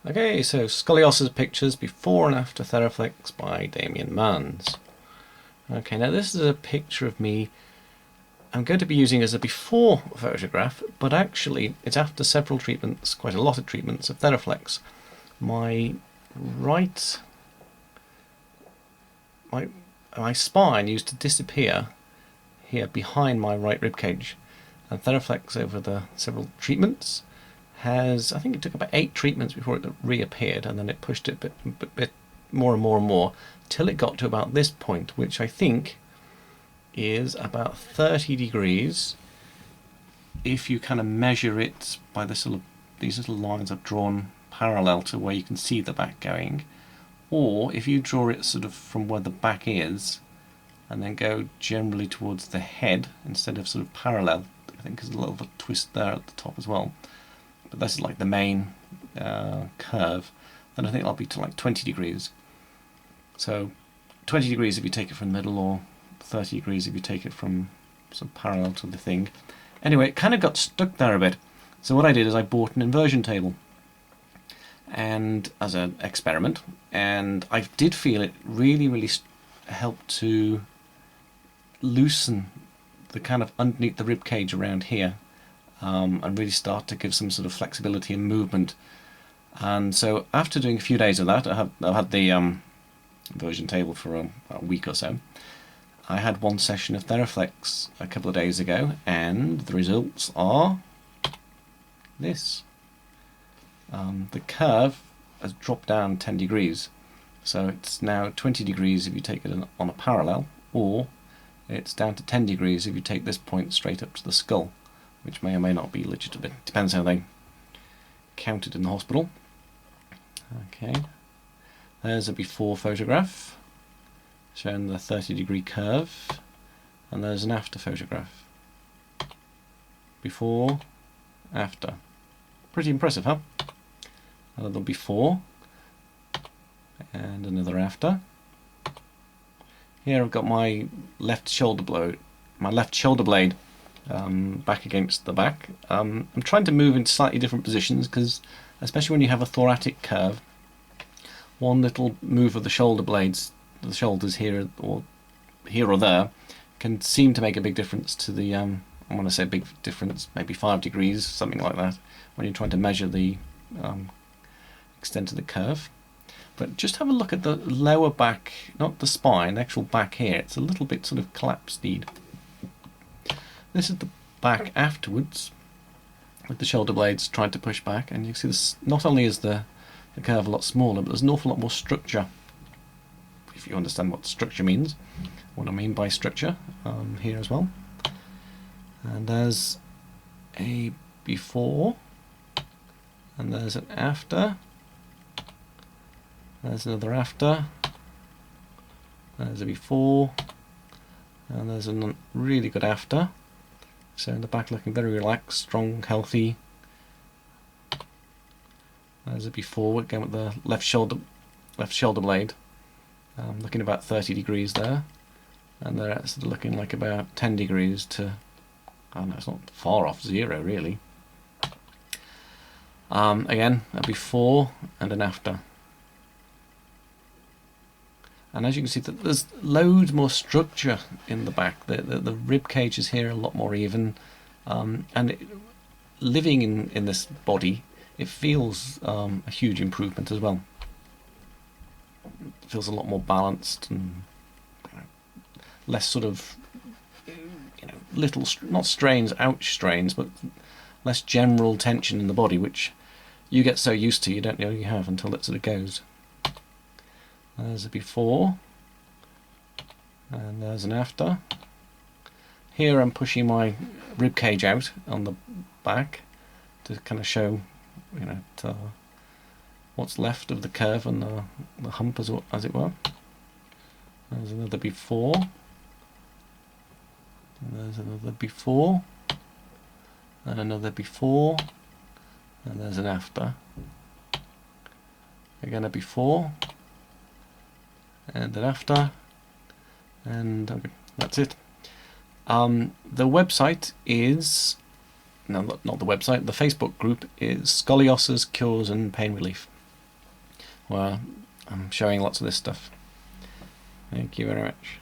Okay, so Scoliosis pictures before and after Theraflex by Damien Manns. Okay, now this is a picture of me I'm going to be using as a before photograph, but actually it's after several treatments, quite a lot of treatments of Theraflex. My spine used to disappear here behind my right rib cage, and Theraflex over the several treatments has, I think it took about 8 treatments before it reappeared, and then it pushed it a bit more and more and more till it got to about this point, which I think is about 30 degrees if you kind of measure it by these little lines I've drawn parallel to where you can see the back going, or if you draw it sort of from where the back is and then go generally towards the head instead of sort of parallel. I think there's a little bit of a twist there at the top as well, but this is like the main curve. Then I think that'll be to like 20 degrees. So 20 degrees if you take it from the middle, or 30 degrees if you take it from sort of parallel to the thing. Anyway, it kind of got stuck there a bit. So what I did is I bought an inversion table, and as an experiment, and I did feel it really helped to loosen the kind of underneath the rib cage around here, and really start to give some sort of flexibility and movement. And so after doing a few days of that, I've had the inversion table for a week or so. I had one session of Theraflex a couple of days ago, and the results are this. The curve has dropped down 10 degrees, so it's now 20 degrees if you take it on a parallel, or it's down to 10 degrees if you take this point straight up to the skull, which may or may not be legitimate. Depends how they count it in the hospital. Okay, there's a before photograph showing the 30-degree curve, and there's an after photograph. Before, after. Pretty impressive, huh? Another before, and another after. Here I've got my left shoulder blade, back against the back. I'm trying to move in slightly different positions, because especially when you have a thoracic curve, one little move of the shoulder blades, the shoulders here or there, can seem to make a big difference to the, I want to say big difference, maybe 5 degrees, something like that, when you're trying to measure the extent of the curve. But just have a look at the lower back, not the spine, the actual back here. It's a little bit sort of collapsed. This is the back afterwards, with the shoulder blades trying to push back, and you can see this. Not only is the curve a lot smaller, but there's an awful lot more structure. If you understand what structure means, what I mean by structure, here as well. And there's a before, and there's an after. There's another after. There's a before, and there's a really good after. So in the back looking very relaxed, strong, healthy. There's a before, again with the left shoulder blade, looking about 30 degrees there, and they're actually looking like about 10 degrees to, I don't know, it's not far off 0 really. Again, a before and an after. And as you can see, there's loads more structure in the back. The rib cage is here a lot more even, and living in this body, it feels a huge improvement as well. It feels a lot more balanced and less sort of, little, not strains, ouch strains, but less general tension in the body, which you get so used to, you don't know you have until it sort of goes. There's a before, and there's an after. Here I'm pushing my rib cage out on the back to kind of show, what's left of the curve and the hump, as it were. There's another before, and there's another before, and another before, and there's an after. Again a before, and an after, and okay, that's it. The website is, no, not the website, the Facebook group is Scoliosis Cures and Pain Relief. where I'm showing lots of this stuff. Thank you very much.